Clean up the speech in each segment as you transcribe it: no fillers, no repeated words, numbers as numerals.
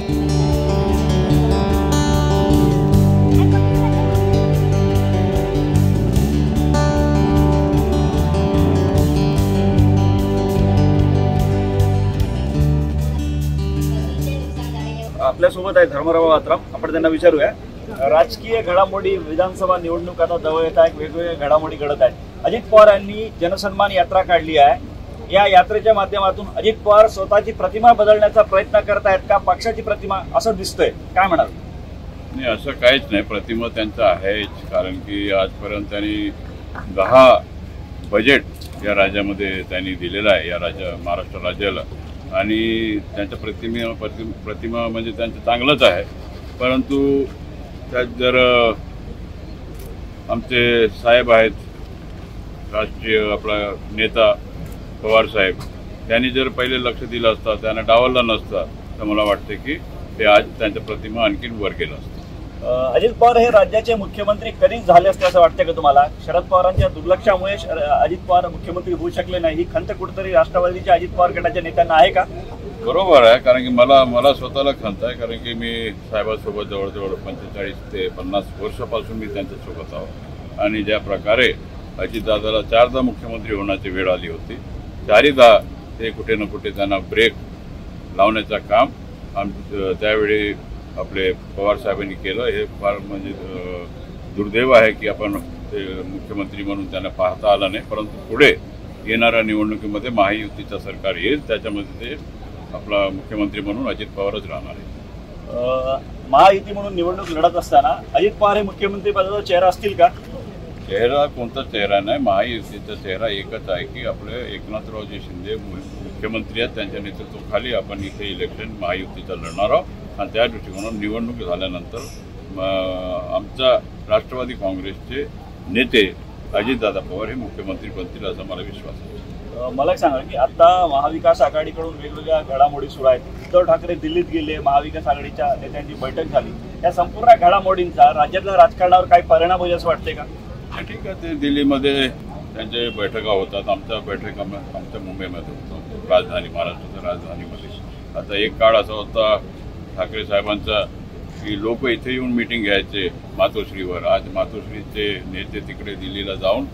आपल्यासोबत आहे धर्मराव आत्राम, आपण त्यांना विचारूया। राजकीय घडामोडी, विधानसभा निवडणूक आता जवळ येत आहेत, वेगवेगळ्या घडामोडी घडत आहेत। अजित पवार यांनी जनसन्मान यात्रा काढली आहे। या यात्रेच्या माध्यमातून अजित पवार स्वतःची प्रतिमा बदलण्याचा प्रयत्न करत आहेत का पक्षाची प्रतिमा, असं दिसतंय, काय म्हणाल? नाही, असं काहीच नाही। प्रतिमा त्यांचं आहेच, कारण की आजपर्यंत त्यांनी 10 बजेट या राज्यामध्ये त्यांनी दिलेलं आहे, या महाराष्ट्र राज्याला। आणि त्यांच्या प्रतिमा म्हणजे त्यांचं चांगलंच आहे, परंतु त्यात जर आमचे साहेब आहेत, राष्ट्रीय आपला नेता पवार साहेब, त्यांनी जर पहिले लक्ष दिलं असतं, त्यांना डावललं नसतं, तर मला वाटते की ते आज त्यांच्या प्रतिमा आणखीन वर गेलं असतं। अजित पवार हे राज्याचे मुख्यमंत्री कधीच झाले असते असं वाटतं का तुम्हाला? शरद पवारांच्या दुर्लक्षामुळे अजित पवार मुख्यमंत्री होऊ शकले नाही, ही खंत कुठेतरी राष्ट्रवादीच्या अजित पवार गटाच्या नेत्यांना आहे का? बरोबर आहे, कारण की मला स्वतःला खंत आहे, कारण की मी साहेबांसोबत जवळजवळ 45 ते 50 वर्षापासून मी त्यांच्यासोबत आहोत। आणि ज्या प्रकारे अजितदादाला 4दा मुख्यमंत्री होण्याची वेळ आली होती, 4दा ते कुठे ना कुठे त्यांना ब्रेक लावण्याचं काम त्यावेळी आपले पवार साहेबांनी केलं। हे फार म्हणजे दुर्दैव आहे की आपण ते मुख्यमंत्री म्हणून त्यांना पाहता आलं नाही, परंतु पुढे येणाऱ्या निवडणुकीमध्ये महायुतीचं सरकार येईल, त्याच्यामध्ये ते आपला मुख्यमंत्री म्हणून अजित पवारच राहणार आहे। महायुती म्हणून निवडणूक लढत असताना अजित पवार हे मुख्यमंत्री पदाचा चेहरा असतील का? चेहरा कोणता चेहरा नाही, महायुतीचा चेहरा एकच आहे की आपले एकनाथरावजी शिंदे मुख्यमंत्री आहेत, त्यांच्या नेतृत्वाखाली आपण इथे इलेक्शन महायुतीचं लढणार आहोत। आणि त्या दृष्टिकोनातून निवडणूक झाल्यानंतर आमचा राष्ट्रवादी काँग्रेसचे नेते अजितदादा पवार हे मुख्यमंत्री बनतील असा मला विश्वास आहे। मला सांगा की आता महाविकास आघाडीकडून वेगवेगळ्या घडामोडी सुरू आहेत। उद्धव ठाकरे दिल्लीत गेले, महाविकास आघाडीच्या नेत्यांची बैठक झाली, या संपूर्ण घडामोडींचा राज्यातल्या राजकारणावर काही परिणाम होईल असं वाटते का? ठीक आहे, ते दिल्लीमध्ये त्यांच्या बैठका होतात, आमच्या बैठका आमच्या मुंबईमध्ये होतो, राजधानी, महाराष्ट्राच्या राजधानीमध्ये। आता एक काळ असा होता ठाकरे साहेबांचा की लोक इथे येऊन मीटिंग घ्यायचे मातोश्रीवर। आज मातोश्रीचे नेते तिकडे दिल्लीला जाऊन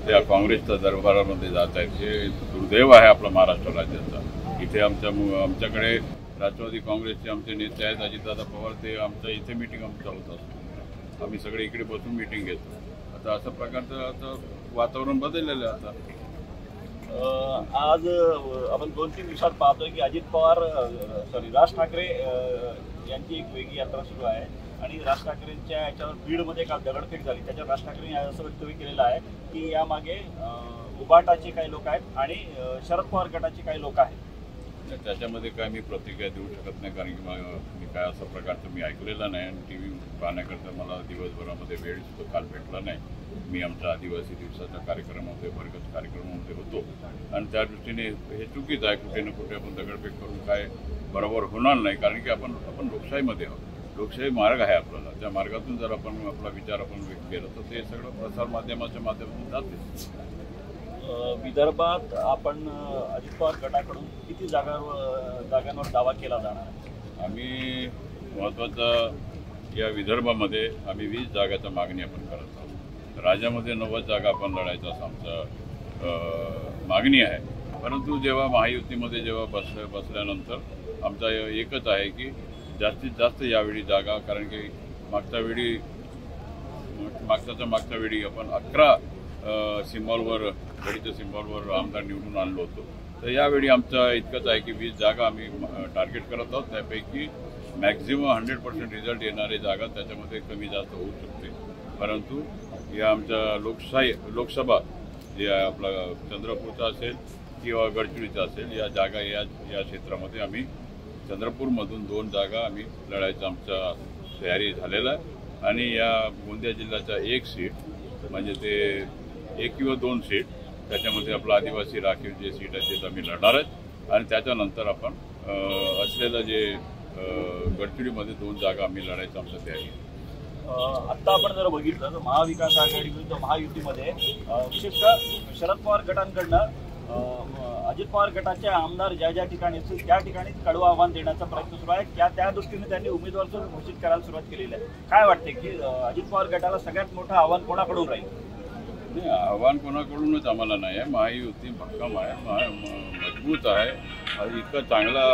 त्या काँग्रेसच्या दरबारामध्ये जात आहेत, हे दुर्दैव आहे आपला महाराष्ट्र राज्याचा। इथे आमच्याकडे राष्ट्रवादी काँग्रेसचे आमचे नेते आहेत अजितदादा पवार, ते आमच्या इथे मीटिंग आमचं होत असतो, आम्ही सगळे इकडे बसून मीटिंग घेतो। आता अशा प्रकारचं आता वातावरण बदललेलं आहे। आता आज आपण 2-3 दिवसात पाहतोय की अजित पवार राज ठाकरे यांची एक वेगळी यात्रा सुरू आहे आणि राज ठाकरेंच्या याच्यावर बीडमध्ये काल दगडफेक झाली, त्याच्यावर राज ठाकरेंनी असं वक्तव्य केलेलं आहे की यामागे उबाटाचे काही लोक आहेत आणि शरद पवार गटाचे काही लोक आहेत। त्याच्यामध्ये काय मी प्रतिक्रिया देऊ शकत नाही, कारण की मी काय असा प्रकारचं मी ऐकलेलं नाही आणि टी व्ही पाहण्याकरता मला दिवसभरामध्ये वेळ सुद्धा काल भेटला नाही। मी आमच्या आदिवासी दिवसाच्या कार्यक्रमामध्ये भरगत कार्यक्रमामध्ये होतो आणि त्या दृष्टीने हे चुकीचं आहे, कुठे ना कुठे आपण दगडफेक करून काय बरोबर होणार नाही, कारण की आपण लोकशाहीमध्ये आहोत, लोकशाही मार्ग आहे आपल्याला, त्या मार्गातून जर आपण आपला विचार आपण व्यक्त केला तर ते सगळं प्रसार माध्यमाच्या माध्यमातून जाते। विदर्भात आपण अजित पवार गटाकडून किती जागांवर दावा केला जाणार आहे? आम्ही महत्त्वाचा या विदर्भामध्ये आम्ही 20 जागाची मागणी आपण करत आहोत। राज्यामध्ये 90 जागा आपण लढायचा असं आमचा मागणी आहे, परंतु जेव्हा महायुतीमध्ये बसल्यानंतर आमचा एकच आहे की जास्तीत जास्त यावेळी जागा, कारण की मागच्या वेळी आपण 11 सिम्बॉलवर, घडीच्या सिम्बॉलवर आमदार निवडून आणलो होतो, तर यावेळी आमचा इतकंच आहे की 20 जागा आम्ही टार्गेट करत आहोत। त्यापैकी मॅक्झिमम 100% रिझल्ट येणारे जागा त्याच्यामध्ये कमी जास्त होऊ शकते, परंतु या आमच्या लोकसभा जे आपला चंद्रपूरचा असेल किंवा गडचिरोलीचा असेल, या जागा या क्षेत्रामध्ये आम्ही चंद्रपूरमधून 2 जागा आम्ही लढायचं आमचा तयारी झालेला आहे। आणि या गोंदिया जिल्ह्याच्या 1 सीट म्हणजे ते 1 किंवा 2 सीट त्याच्यामध्ये आपलं आदिवासी राखीव जे सीट आहे ते आम्ही लढणार आहेत। आणि त्याच्यानंतर आपण असलेलं जे गडचिरोलीमध्ये 2 जागा आम्ही लढायचं आमचं तयारी आहे। आता आपण जर बघितलं तर महाविकास आघाडी विरुद्ध महायुतीमध्ये विशेषतः शरद पवार गटांकडनं अजित पवार गटाचे आमदार ज्या ज्या ठिकाणी असतील त्या ठिकाणी कडवं आव्हान देण्याचा प्रयत्न सुरू आहे. त्या दृष्टीने त्यांनी उमेदवार घोषित करायला सुरुवात केलेली आहे. काय वाटते की अजित पवार गटाला सगळ्यात मोठं आव्हान कोणाकडून राहील? नाही, आव्हान कोणाकडूनच आम्हाला नाही आहे. महायुती भक्कम आहे, मजबूत आहे. आणि इतका चांगला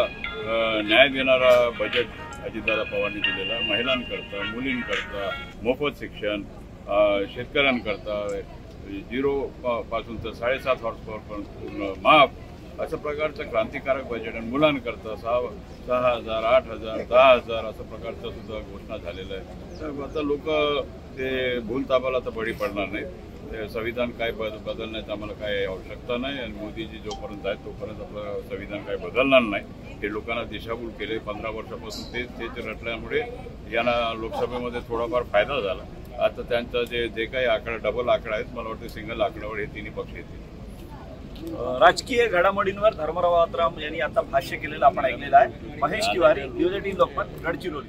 न्याय देणारा बजेट अजितदादा पवारांनी दिलेला, महिलांकरता, मुलींकरता मोफत शिक्षण, शेतकऱ्यांकरता 0 पासून तर 7.5 हॉर्स पॉवरपर्यंत माफ, अशा प्रकारचं क्रांतिकारक बजेट. आणि मुलांकरता 6,000, 8,000, 10,000 अशा प्रकारचं सुद्धा घोषणा झालेलं आहे. तर आता लोक ते भूलताबाला तर बळी पडणार नाहीत. संविधान काय बदलण्याची आम्हाला काय आवश्यकता नाही. आणि मोदीजी जोपर्यंत आहेत तोपर्यंत आपलं संविधान काय बदलणार नाही. हे लोकांना दिशाभूल केले 15 वर्षापासून तेच रटल्यामुळे यांना लोकसभेमध्ये थोडाफार फायदा झाला. आता त्यांचा जे काही आकडा, डबल आकडा आहेत, मला वाटतं सिंगल आकड्यावर हे तिन्ही पक्ष येतील. राजकीय घडामोडींवर धर्मराव आत्राम यांनी आता भाष्य केलेलं आपण ऐकलेलं आहे. महेश तिवारी, न्यूज 18 लोकमत, गडचिरोली.